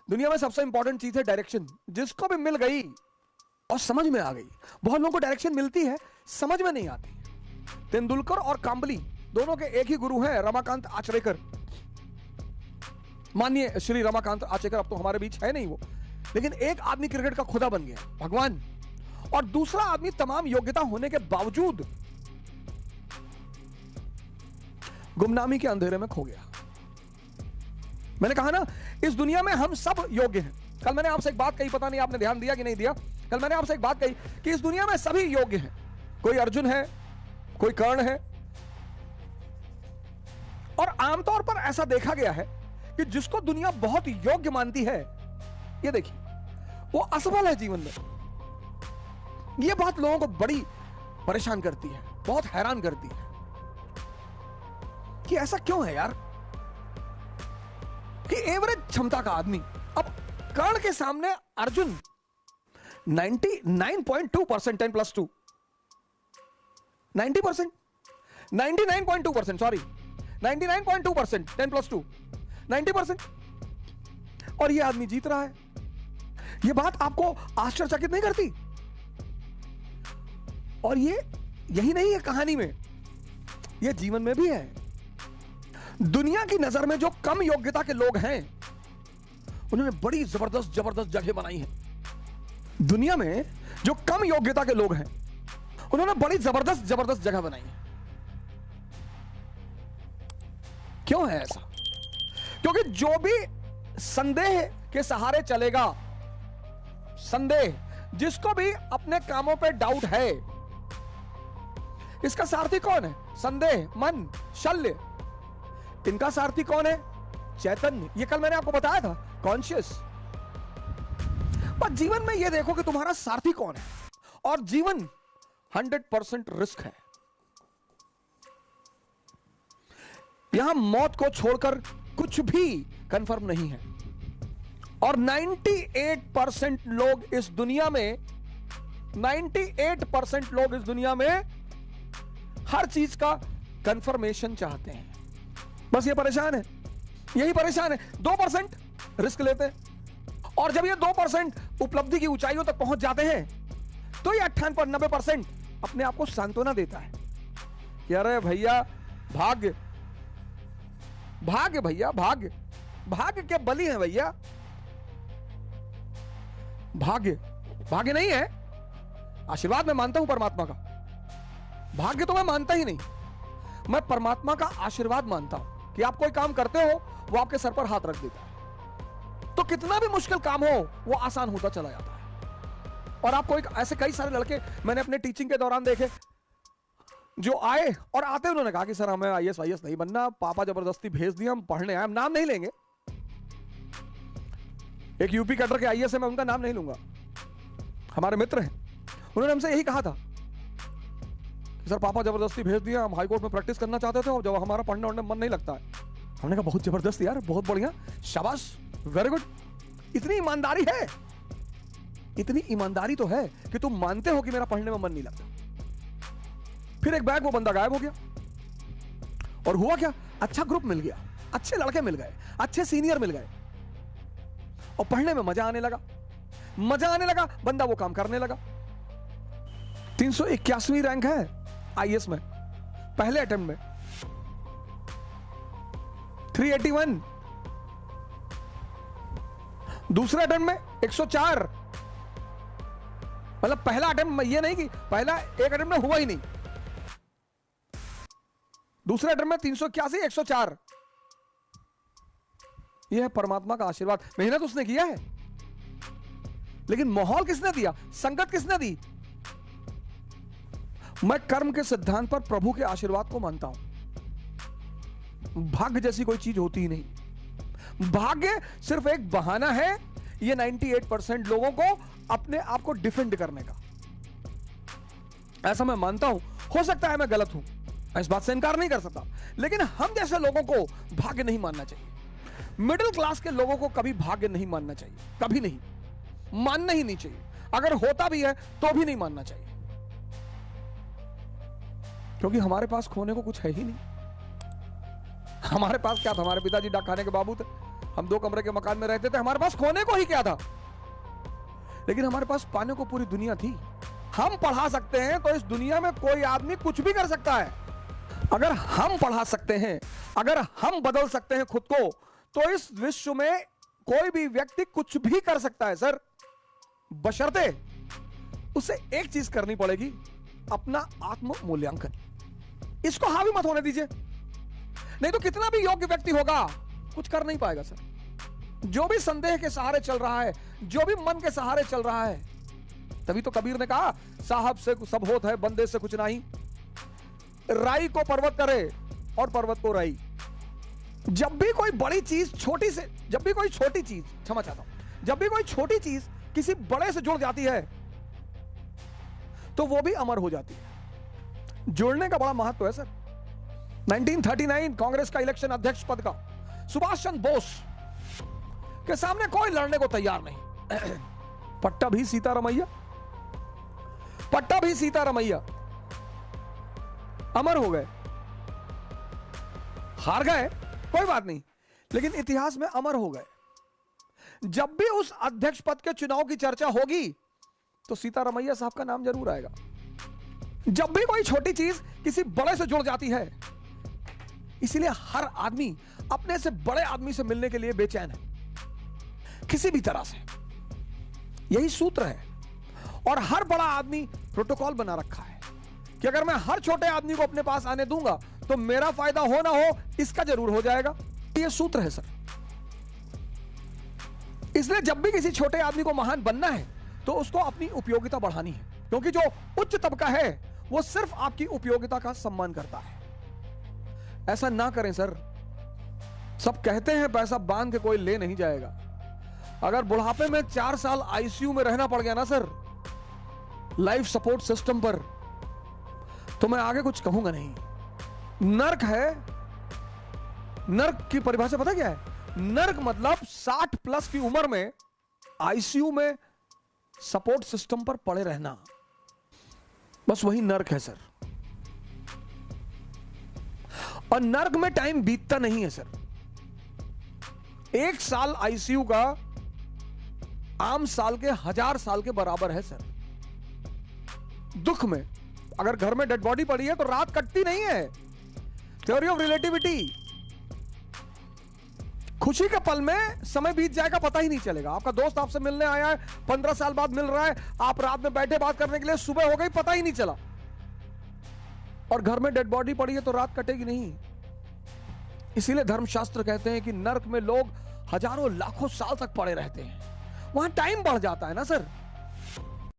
दुनिया में सबसे इंपॉर्टेंट चीज है डायरेक्शन। जिसको भी मिल गई और समझ में आ गई, बहुत लोगों को डायरेक्शन मिलती है, समझ में नहीं आती। तेंदुलकर और कांबली दोनों के एक ही गुरु हैं, रमाकांत आचरेकर। मानिए श्री रमाकांत आचरेकर अब तो हमारे बीच है नहीं वो, लेकिन एक आदमी क्रिकेट का खुदा बन गया, भगवान, और दूसरा आदमी तमाम योग्यता होने के बावजूद गुमनामी के अंधेरे में खो गया। मैंने कहा ना, इस दुनिया में हम सब योग्य हैं। कल मैंने आपसे एक बात कही, पता नहीं आपने ध्यान दिया कि नहीं दिया। कल मैंने आपसे एक बात कही कि इस दुनिया में सभी योग्य हैं। कोई अर्जुन है, कोई कर्ण है, और आमतौर पर ऐसा देखा गया है कि जिसको दुनिया बहुत योग्य मानती है, ये देखिए, वो असफल है जीवन में। ये बात लोगों को बड़ी परेशान करती है, बहुत हैरान करती है कि ऐसा क्यों है यार, कि एवरेज क्षमता का आदमी, अब कर्ण के सामने अर्जुन 99.2% 10+2 90%, 99.2%, सॉरी 99.2% 10+2 90%, और ये आदमी जीत रहा है। ये बात आपको आश्चर्यचकित नहीं करती? और ये यही नहीं है कहानी में, ये जीवन में भी है। दुनिया की नजर में जो कम योग्यता के लोग हैं, उन्होंने बड़ी जबरदस्त जबरदस्त जगह बनाई है। दुनिया में जो कम योग्यता के लोग हैं, उन्होंने बड़ी जबरदस्त जबरदस्त जगह बनाई है। क्यों है ऐसा? क्योंकि जो भी संदेह के सहारे चलेगा, संदेह, जिसको भी अपने कामों पे डाउट है, इसका सारथी कौन है? संदेह, मन, शल्य। इनका सारथी कौन है? चैतन्य। ये कल मैंने आपको बताया था, कॉन्शियस। पर जीवन में ये देखो कि तुम्हारा सारथी कौन है, और जीवन 100% रिस्क है। यहां मौत को छोड़कर कुछ भी कंफर्म नहीं है, और 98% लोग इस दुनिया में, 98% लोग इस दुनिया में हर चीज का कंफर्मेशन चाहते हैं। बस ये परेशान है, यही परेशान है। 2% रिस्क लेते हैं, और जब ये 2% उपलब्धि की ऊंचाइयों तक पहुंच जाते हैं, तो ये 98-90% अपने आप को सांत्वना देता है कि अरे भैया, भाग्य, भाग्य भैया, भाग्य, भाग्य के बलि हैं भैया। भाग्य, भाग्य नहीं है, आशीर्वाद मैं मानता हूं परमात्मा का। भाग्य तो मैं मानता ही नहीं, मैं परमात्मा का आशीर्वाद मानता हूं कि आप कोई काम करते हो, वो आपके सर पर हाथ रख देता है, तो कितना भी मुश्किल काम हो वो आसान होता चला जाता है। और आपको एक ऐसे कई सारे लड़के मैंने अपने टीचिंग के दौरान देखे, जो आए और आते उन्होंने कहा कि सर हमें आईएएस वाईएएस नहीं बनना, पापा जबरदस्ती भेज दिया, हम पढ़ने आए। हम नाम नहीं लेंगे, एक यूपी कैडर के आईएएस है, मैं उनका नाम नहीं लूंगा, हमारे मित्र हैं। उन्होंने हमसे यही कहा था कि सर पापा जबरदस्ती भेज दिया, हम हाई कोर्ट में प्रैक्टिस करना चाहते थे, और जब हमारा पढ़ने वढ़ने मन नहीं लगता है। हमने कहा बहुत जबरदस्त यार, बहुत बढ़िया, शाबाश, वेरी गुड। इतनी ईमानदारी है, इतनी ईमानदारी तो है कि तुम मानते हो कि मेरा पढ़ने में मन नहीं लगता। फिर एक बैग वो बंदा गायब हो गया, और हुआ क्या, अच्छा ग्रुप मिल गया, अच्छे लड़के मिल गए, अच्छे सीनियर मिल गए, और पढ़ने में मजा आने लगा, मजा आने लगा, बंदा वो काम करने लगा। 381वीं रैंक है आईएएस में, पहले अटेम्प्ट में 381, दूसरे अटेम्प्ट में 104। मतलब पहला अटेम्प्ट में, ये नहीं कि पहला एक अटेम्प्ट में हुआ ही नहीं, दूसरे अटेम्प्ट में 381, 104। यह है परमात्मा का आशीर्वाद। मेहनत उसने किया है, लेकिन माहौल किसने दिया, संगत किसने दी? मैं कर्म के सिद्धांत पर प्रभु के आशीर्वाद को मानता हूं। भाग्य जैसी कोई चीज होती ही नहीं। भाग्य सिर्फ एक बहाना है ये 98% लोगों को अपने आप को डिफेंड करने का। ऐसा मैं मानता हूं, हो सकता है मैं गलत हूं, इस बात से इनकार नहीं कर सकता, लेकिन हम जैसे लोगों को भाग्य नहीं मानना चाहिए। मिडिल क्लास के लोगों को कभी भाग्य नहीं मानना चाहिए, कभी नहीं, मानना ही नहीं चाहिए। अगर होता भी है तो भी नहीं मानना चाहिए, क्योंकि हमारे पास खोने को कुछ है ही नहीं। हमारे पास क्या था, हमारे पिताजी डाक खाने के बाबू थे, हम 2 कमरे के मकान में रहते थे, हमारे पास खोने को ही क्या था, लेकिन हमारे पास पाने को पूरी दुनिया थी। हम पढ़ा सकते हैं तो इस दुनिया में कोई आदमी कुछ भी कर सकता है। अगर हम पढ़ा सकते हैं, अगर हम बदल सकते हैं खुद को, तो इस विश्व में कोई भी व्यक्ति कुछ भी कर सकता है सर, बशर्ते उसे एक चीज करनी पड़ेगी, अपना आत्म मूल्यांकन। इसको हावी मत होने दीजिए, नहीं तो कितना भी योग्य व्यक्ति होगा कुछ कर नहीं पाएगा सर। जो भी संदेह के सहारे चल रहा है, जो भी मन के सहारे चल रहा है, तभी तो कबीर ने कहा साहब से सब होत है, बंदे से कुछ नहीं। राई को पर्वत करे और पर्वत को राई। जब भी कोई बड़ी चीज छोटी से, जब भी कोई छोटी चीज, क्षमा चाहता हूं, जब भी कोई छोटी चीज किसी बड़े से जुड़ जाती है तो वो भी अमर हो जाती है। जुड़ने का बड़ा महत्व है सर। 1939 कांग्रेस का इलेक्शन अध्यक्ष पद का सुभाष चंद्र बोस के सामने कोई लड़ने को तैयार नहीं। पट्टा भी सीतारमैया, पट्टा भी सीतारमैया, अमर हो गए। हार गए कोई बात नहीं, लेकिन इतिहास में अमर हो गए। जब भी उस अध्यक्ष पद के चुनाव की चर्चा होगी तो सीतारमैया साहब का नाम जरूर आएगा। जब भी कोई छोटी चीज किसी बड़े से जुड़ जाती है, इसीलिए हर आदमी अपने से बड़े आदमी से मिलने के लिए बेचैन है किसी भी तरह से। यही सूत्र है। और हर बड़ा आदमी प्रोटोकॉल बना रखा है कि अगर मैं हर छोटे आदमी को अपने पास आने दूंगा तो मेरा फायदा हो ना हो इसका जरूर हो जाएगा। ये सूत्र है सर। इसलिए जब भी किसी छोटे आदमी को महान बनना है तो उसको अपनी उपयोगिता बढ़ानी है, क्योंकि जो उच्च तबका है वो सिर्फ आपकी उपयोगिता का सम्मान करता है। ऐसा ना करें सर। सब कहते हैं पैसा बांध के कोई ले नहीं जाएगा। अगर बुढ़ापे में 4 साल आईसीयू में रहना पड़ गया ना सर, लाइफ सपोर्ट सिस्टम पर, तो मैं आगे कुछ कहूंगा नहीं। नर्क है। नर्क की परिभाषा पता क्या है? नर्क मतलब 60 प्लस की उम्र में आईसीयू में सपोर्ट सिस्टम पर पड़े रहना, बस वही नर्क है सर। और नर्क में टाइम बीतता नहीं है सर। 1 साल आईसीयू का आम साल के 1000 साल के बराबर है सर। दुख में अगर घर में डेड बॉडी पड़ी है तो रात कटती नहीं है। Theory of relativity. खुशी के पल में समय बीत जाएगा, पता ही नहीं चलेगा। आपका दोस्त आपसे मिलने आया है, 15 साल बाद मिल रहा है, आप रात में बैठे बात करने के लिए, सुबह हो गई पता ही नहीं चला। और घर में डेड बॉडी पड़ी है तो रात कटेगी नहीं। इसीलिए धर्मशास्त्र कहते हैं कि नर्क में लोग हजारों लाखों साल तक पड़े रहते हैं। वहां टाइम बढ़ जाता है ना सर।